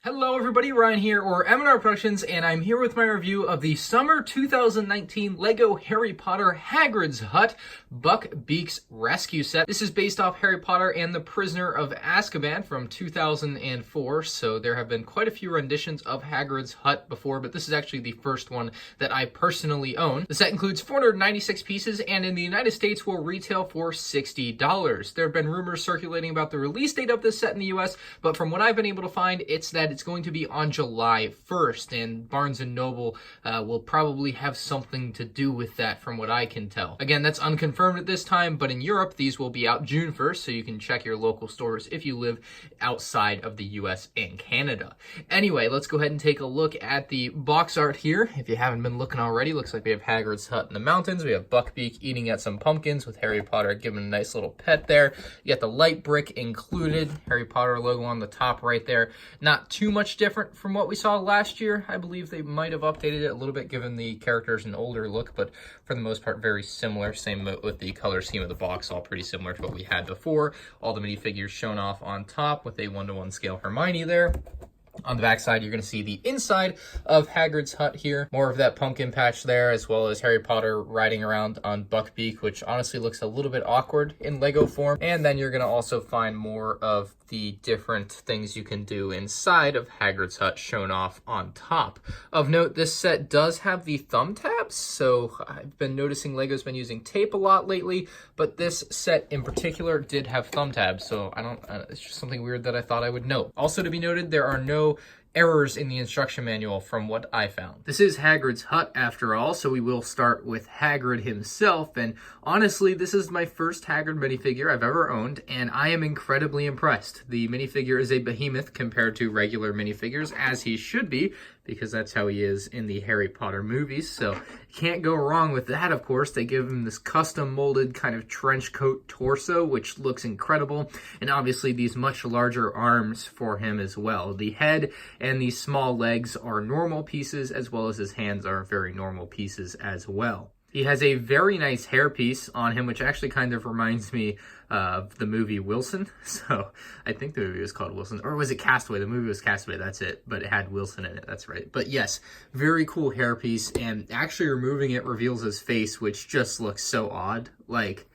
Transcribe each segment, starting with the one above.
Hello everybody, Ryan here, or MandRproductions, and I'm here with my review of the Summer 2019 LEGO Harry Potter Hagrid's Hut Buckbeak's Rescue Set. This is based off Harry Potter and the Prisoner of Azkaban from 2004, so there have been quite a few renditions of Hagrid's Hut before, but this is actually the first one that I personally own. The set includes 496 pieces, and in the United States will retail for $60. There have been rumors circulating about the release date of this set in the US, but from what I've been able to find, it's that it's going to be on July 1st, and Barnes & Noble will probably have something to do with that from what I can tell. Again, that's unconfirmed at this time, but in Europe, these will be out June 1st, so you can check your local stores if you live outside of the US and Canada. Anyway, let's go ahead and take a look at the box art here. If you haven't been looking already, looks like we have Hagrid's hut in the mountains. We have Buckbeak eating at some pumpkins with Harry Potter giving a nice little pet there. You got the light brick included, Harry Potter logo on the top right there. Not too much different from what we saw last year. I believe they might have updated it a little bit given the characters an older look, but for the most part very similar. Same with the color scheme of the box, all pretty similar to what we had before. All the minifigures shown off on top with a 1-to-1 scale Hermione there. On the back side, you're going to see the inside of Hagrid's hut here. More of that pumpkin patch there, as well as Harry Potter riding around on Buckbeak, which honestly looks a little bit awkward in Lego form. And then you're going to also find more of the different things you can do inside of Hagrid's hut shown off on top. Of note, this set does have the thumb tabs, so I've been noticing Lego's been using tape a lot lately, but this set in particular did have thumb tabs, so it's just something weird that I thought I would note. Also to be noted, there are no errors in the instruction manual from what I found. This is Hagrid's hut after all, so we will start with Hagrid himself, and honestly, this is my first Hagrid minifigure I've ever owned, and I am incredibly impressed. The minifigure is a behemoth compared to regular minifigures, as he should be, because that's how he is in the Harry Potter movies, so can't go wrong with that, of course. They give him this custom molded kind of trench coat torso, which looks incredible, and obviously these much larger arms for him as well. The head and these small legs are normal pieces, as well as his hands are very normal pieces as well. He has a very nice hairpiece on him, which actually kind of reminds me of the movie Wilson. So I think the movie was called Wilson, or was it Castaway? The movie was Castaway, that's it, but it had Wilson in it, that's right. But yes, very cool hairpiece, and actually removing it reveals his face, which just looks so odd. Like,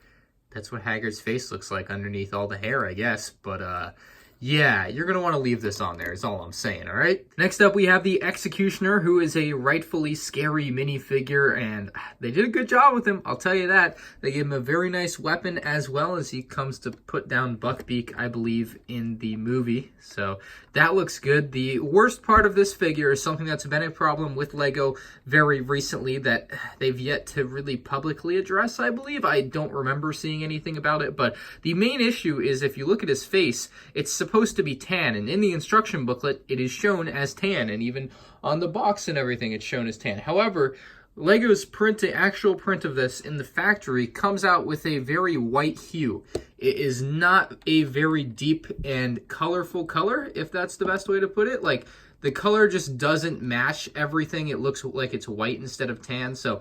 that's what Hagrid's face looks like underneath all the hair, I guess, but yeah, you're going to want to leave this on there is all I'm saying, all right? Next up, we have the Executioner, who is a rightfully scary minifigure, and they did a good job with him, I'll tell you that. They gave him a very nice weapon as well as he comes to put down Buckbeak, I believe, in the movie. So that looks good. The worst part of this figure is something that's been a problem with Lego very recently that they've yet to really publicly address, I believe. I don't remember seeing anything about it, but the main issue is if you look at his face, it's supposed to be tan, and in the instruction booklet it is shown as tan, and even on the box and everything it's shown as tan. However, Lego's actual print of this in the factory comes out with a very white hue. It is not a very deep and colorful color, if that's the best way to put it. Like, the color just doesn't match everything. It looks like it's white instead of tan, so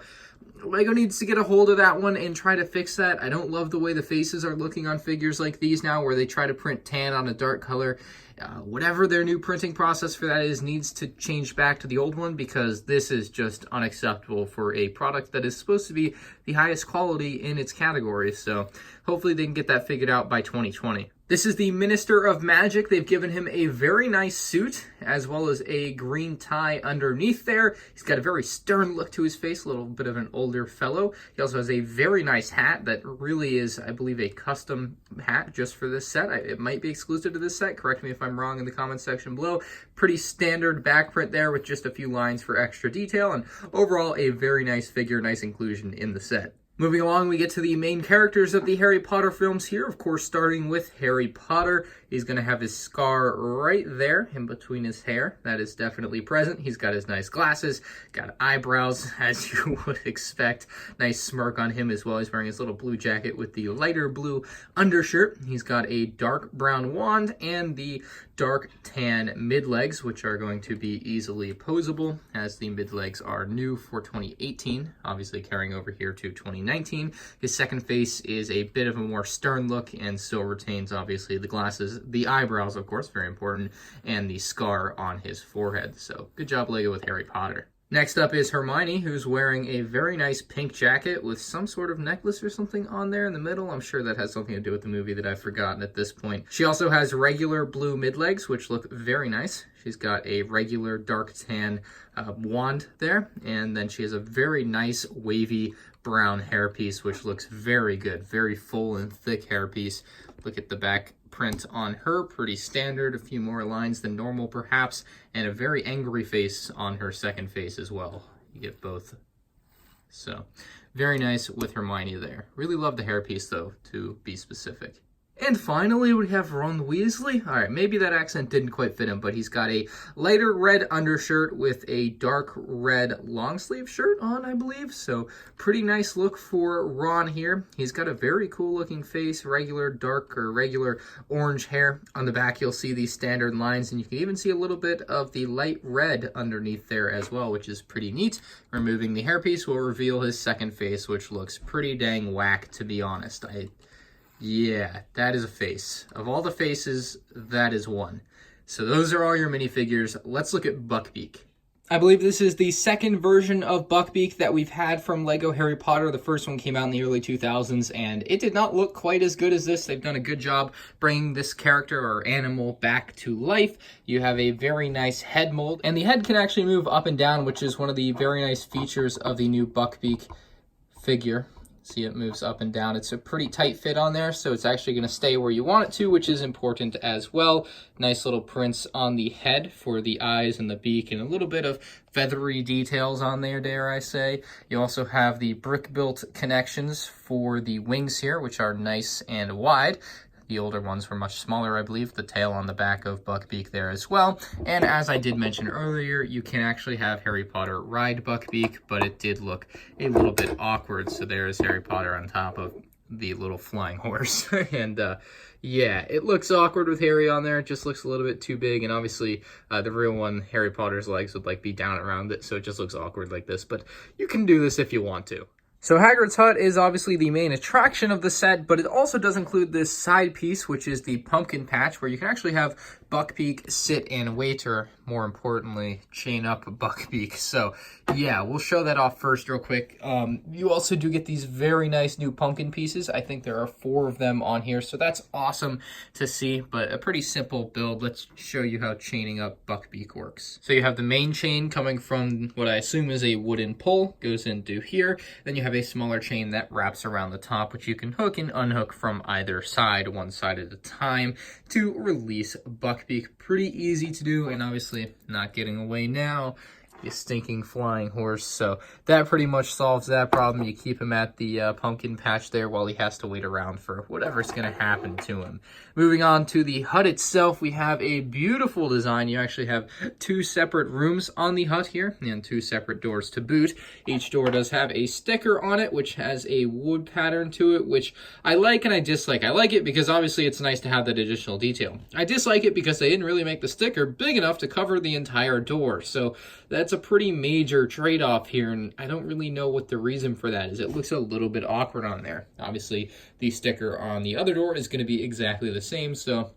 Lego needs to get a hold of that one and try to fix that. I don't love the way the faces are looking on figures like these now, where they try to print tan on a dark color. Whatever their new printing process for that is needs to change back to the old one, because this is just unacceptable for a product that is supposed to be the highest quality in its category. So hopefully they can get that figured out by 2020. This is the Minister of Magic. They've given him a very nice suit, as well as a green tie underneath there. He's got a very stern look to his face, a little bit of an older fellow. He also has a very nice hat that really is, I believe, a custom hat just for this set. It might be exclusive to this set. Correct me if I'm wrong in the comments section below. Pretty standard back print there with just a few lines for extra detail, and overall a very nice figure, nice inclusion in the set. Moving along, we get to the main characters of the Harry Potter films here. Of course, starting with Harry Potter. He's going to have his scar right there in between his hair. That is definitely present. He's got his nice glasses, got eyebrows, as you would expect. Nice smirk on him as well. He's wearing his little blue jacket with the lighter blue undershirt. He's got a dark brown wand and the dark tan mid-legs, which are going to be easily posable, as the mid-legs are new for 2018, obviously carrying over here to 2019. 2019. His second face is a bit of a more stern look and still retains, obviously, the glasses, the eyebrows, of course, very important, and the scar on his forehead. So good job, LEGO, with Harry Potter. Next up is Hermione, who's wearing a very nice pink jacket with some sort of necklace or something on there in the middle. I'm sure that has something to do with the movie that I've forgotten at this point. She also has regular blue mid-legs, which look very nice. She's got a regular dark tan wand there, and then she has a very nice wavy brown hairpiece, which looks very good. Very full and thick hairpiece. Look at the back print on her, pretty standard, a few more lines than normal perhaps, and a very angry face on her second face as well. You get both. So, very nice with Hermione there. Really love the hairpiece though, to be specific. And finally, we have Ron Weasley. All right, maybe that accent didn't quite fit him, but he's got a lighter red undershirt with a dark red long sleeve shirt on, I believe. So pretty nice look for Ron here. He's got a very cool looking face, regular dark or regular orange hair. On the back, you'll see these standard lines, and you can even see a little bit of the light red underneath there as well, which is pretty neat. Removing the hairpiece will reveal his second face, which looks pretty dang whack, to be honest. Yeah, that is a face. Of all the faces, that is one. So those are all your minifigures. Let's look at Buckbeak. I believe this is the second version of Buckbeak that we've had from LEGO Harry Potter. The first one came out in the early 2000s, and it did not look quite as good as this. They've done a good job bringing this character or animal back to life. You have a very nice head mold, and the head can actually move up and down, which is one of the very nice features of the new Buckbeak figure. See, it moves up and down. It's a pretty tight fit on there, so it's actually going to stay where you want it to, which is important as well. Nice little prints on the head for the eyes and the beak, and a little bit of feathery details on there, dare I say. You also have the brick-built connections for the wings here, which are nice and wide. The older ones were much smaller, I believe. The tail on the back of Buckbeak there as well. And as I did mention earlier, you can actually have Harry Potter ride Buckbeak, but it did look a little bit awkward. So there's Harry Potter on top of the little flying horse. And yeah, it looks awkward with Harry on there. It just looks a little bit too big. And obviously, the real one, Harry Potter's legs would like be down around it. So it just looks awkward like this. But you can do this if you want to. So Hagrid's hut is obviously the main attraction of the set, but it also does include this side piece, which is the pumpkin patch, where you can actually have Buckbeak sit and wait, or more importantly, chain up Buckbeak. So yeah, we'll show that off first real quick. You also do get these very nice new pumpkin pieces. I think there are 4 of them on here, so that's awesome to see, but a pretty simple build. Let's show you how chaining up Buckbeak works. So you have the main chain coming from what I assume is a wooden pole, goes into here. Then you have a smaller chain that wraps around the top, which you can hook and unhook from either side, one side at a time, to release Buckbeak. Pretty easy to do, and obviously not getting away now, you stinking flying horse. So that pretty much solves that problem. You keep him at the pumpkin patch there while he has to wait around for whatever's going to happen to him. Moving on to the hut itself, we have a beautiful design. You actually have 2 separate rooms on the hut here and 2 separate doors to boot. Each door does have a sticker on it, which has a wood pattern to it, which I like and I dislike. I like it because obviously it's nice to have that additional detail. I dislike it because they didn't really make the sticker big enough to cover the entire door. So that's a pretty major trade-off here, and I don't really know what the reason for that is. It looks a little bit awkward on there. Obviously, the sticker on the other door is going to be exactly the same, so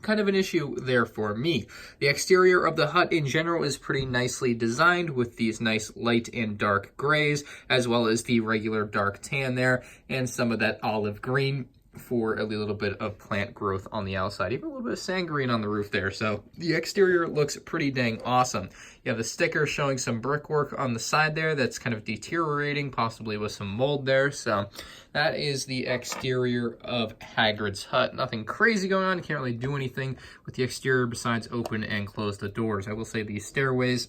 kind of an issue there for me. The exterior of the hut in general is pretty nicely designed with these nice light and dark grays, as well as the regular dark tan there, and some of that olive green for a little bit of plant growth on the outside, even a little bit of sand green on the roof there. So the exterior looks pretty dang awesome. You have the sticker showing some brickwork on the side there that's kind of deteriorating, possibly with some mold there. So that is the exterior of Hagrid's hut. Nothing crazy going on. You can't really do anything with the exterior besides open and close the doors. I will say these stairways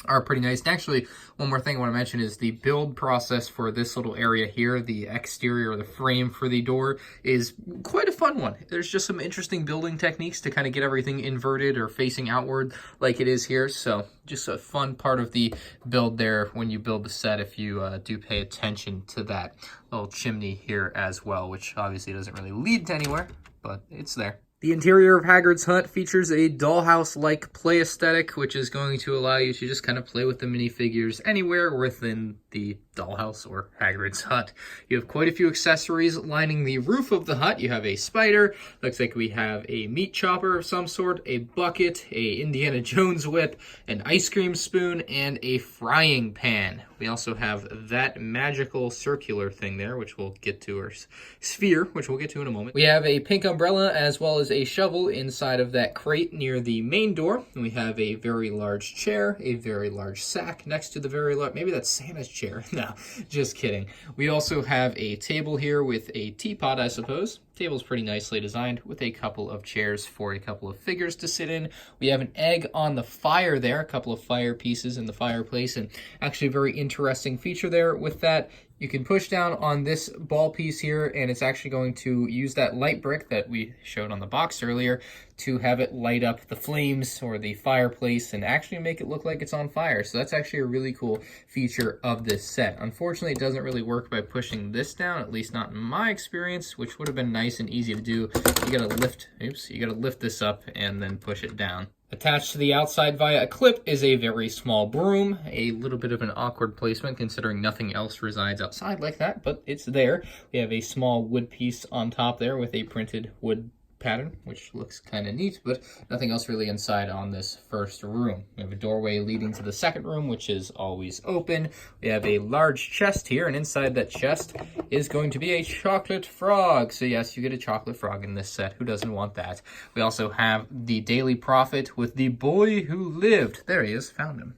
are pretty nice. And actually, one more thing I want to mention is the build process for this little area here, the exterior, the frame for the door, is quite a fun one. There's just some interesting building techniques to kind of get everything inverted or facing outward like it is here. So just a fun part of the build there when you build the set, if you do pay attention to that little chimney here as well, which obviously doesn't really lead to anywhere, but it's there. The interior of Hagrid's hut features a dollhouse-like play aesthetic, which is going to allow you to just kind of play with the minifigures anywhere within the dollhouse or Hagrid's hut. You have quite a few accessories lining the roof of the hut. You have a spider, looks like we have a meat chopper of some sort, a bucket, a Indiana Jones whip, an ice cream spoon, and a frying pan. We also have that magical circular thing there, which we'll get to, or sphere, which we'll get to in a moment. We have a pink umbrella as well as a shovel inside of that crate near the main door. And we have a very large chair, a very large sack next to the very large, maybe that's Santa's chair. No, just kidding. We also have a table here with a teapot, I suppose. Table's pretty nicely designed with a couple of chairs for a couple of figures to sit in. We have an egg on the fire there, a couple of fire pieces in the fireplace, and actually a very interesting feature there with that. You can push down on this ball piece here, and it's actually going to use that light brick that we showed on the box earlier to have it light up the flames or the fireplace and actually make it look like it's on fire. So that's actually a really cool feature of this set. Unfortunately, it doesn't really work by pushing this down, at least not in my experience, which would have been nice and easy to do. You gotta lift this up and then push it down. Attached to the outside via a clip is a very small broom, a little bit of an awkward placement considering nothing else resides outside like that, but it's there. We have a small wood piece on top there with a printed wood pattern, which looks kind of neat, but nothing else really inside on this first room. We have a doorway leading to the second room, which is always open. We have a large chest here, and inside that chest is going to be a chocolate frog. So yes, you get a chocolate frog in this set. Who doesn't want that? We also have the Daily Prophet with the boy who lived. There he is, found him.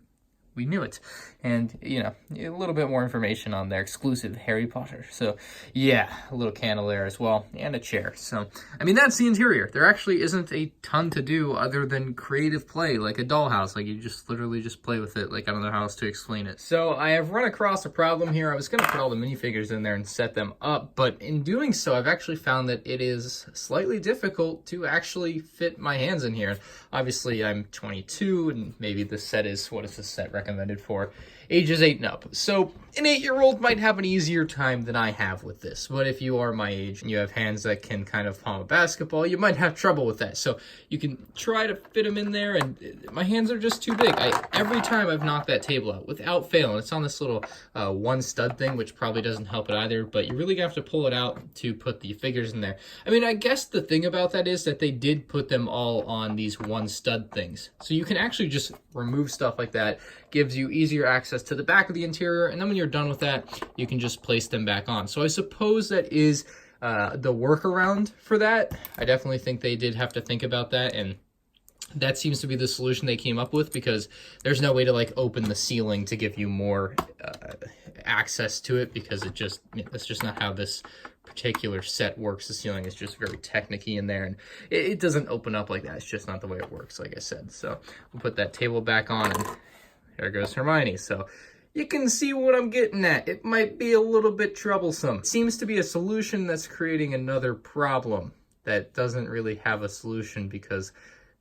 We knew it. And, you know, a little bit more information on their exclusive Harry Potter. So, yeah, a little candle there as well, and a chair. So, I mean, that's the interior. There actually isn't a ton to do other than creative play, like a dollhouse. Like, you just literally just play with it. Like, I don't know how else to explain it. So, I have run across a problem here. I was going to put all the minifigures in there and set them up, but in doing so, I've actually found that it is slightly difficult to actually fit my hands in here. Obviously, I'm 22, and maybe this set is, what is this set recommended for? Ages 8 and up. So an 8-year-old might have an easier time than I have with this. But if you are my age and you have hands that can kind of palm a basketball, you might have trouble with that. So you can try to fit them in there, and my hands are just too big. Every time I've knocked that table out, without fail, and it's on this little one stud thing, which probably doesn't help it either, but you really have to pull it out to put the figures in there. I mean, I guess the thing about that is that they did put them all on these one stud things. So you can actually just remove stuff like that, gives you easier access to the back of the interior, and then when you're done with that, you can just place them back on. So I suppose that is the workaround for that. I definitely think they did have to think about that, and that seems to be the solution they came up with, because there's no way to like open the ceiling to give you more access to it, because that's just not how this particular set works. The ceiling is just very technicky in there, and it doesn't open up like that. It's just not the way it works, like I said. So we'll put that table back on, and there goes Hermione. So you can see what I'm getting at. It might be a little bit troublesome. It seems to be a solution that's creating another problem that doesn't really have a solution, because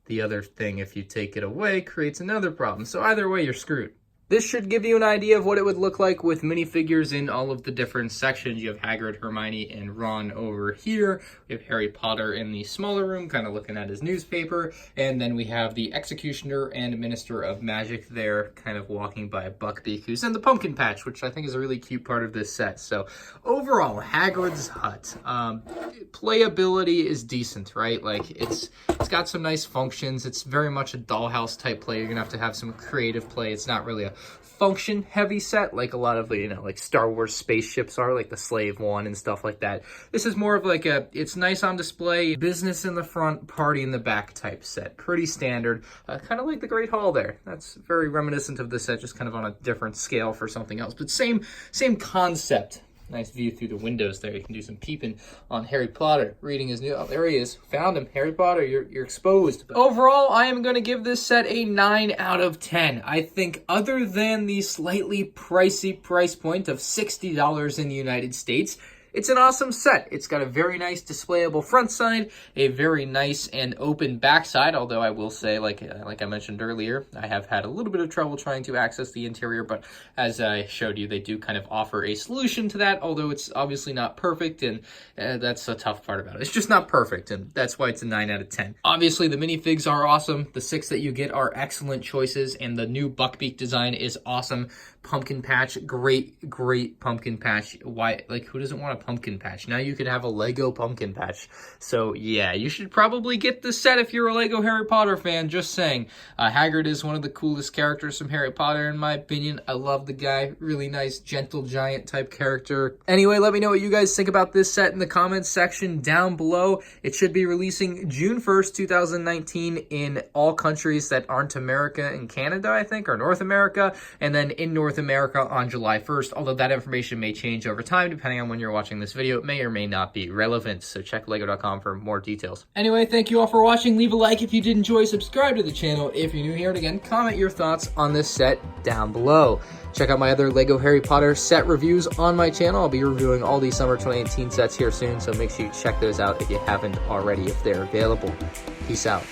the other thing, if you take it away, creates another problem. So either way, you're screwed. This should give you an idea of what it would look like with minifigures in all of the different sections. You have Hagrid, Hermione, and Ron over here. We have Harry Potter in the smaller room, kind of looking at his newspaper. And then we have the Executioner and Minister of Magic there, kind of walking by Buckbeak, who's in the pumpkin patch, which I think is a really cute part of this set. So overall, Hagrid's hut. Playability is decent, right? Like, it's got some nice functions. It's very much a dollhouse type play. You're going to have some creative play. It's not really a function heavy set like a lot of the, like Star Wars spaceships are, like the Slave One and stuff like that. This is more of like it's nice on display, business in the front, party in the back type set. Pretty standard, kind of like the Great Hall there. That's very reminiscent of this set, just kind of on a different scale for something else, but same concept. Nice view through the windows there. You can do some peeping on Harry Potter, reading his new... Oh, there he is. Found him. Harry Potter, you're exposed. But overall, I am going to give this set a 9 out of 10. I think other than the slightly pricey price point of $60 in the United States, it's an awesome set. It's got a very nice displayable front side, a very nice and open back side, although I will say, like I mentioned earlier, I have had a little bit of trouble trying to access the interior, but as I showed you, they do kind of offer a solution to that, although it's obviously not perfect, and that's a tough part about it. It's just not perfect, and that's why it's a 9 out of 10. Obviously, the minifigs are awesome. The 6 that you get are excellent choices, and the new Buckbeak design is awesome. Pumpkin patch, great pumpkin patch. Why, like, who doesn't want a pumpkin patch? Now you could have a Lego pumpkin patch. So yeah, you should probably get this set if you're a Lego Harry Potter fan, just saying. Hagrid is one of the coolest characters from Harry Potter, in my opinion. I love the guy. Really nice, gentle giant type character. Anyway, let me know what you guys think about this set in the comments section down below. It should be releasing June 1st, 2019 in all countries that aren't America and Canada, I think, or North America, and then in North America on July 1st, although that information may change over time depending on when you're watching this video. It may or may not be relevant, so check lego.com for more details. Anyway, thank you all for watching. Leave a like if you did enjoy, subscribe to the channel if you're new here, and again, comment your thoughts on this set down below. Check out my other Lego Harry Potter set reviews on my channel. I'll be reviewing all these summer 2018 sets here soon, so make sure you check those out if you haven't already, if they're available. Peace out.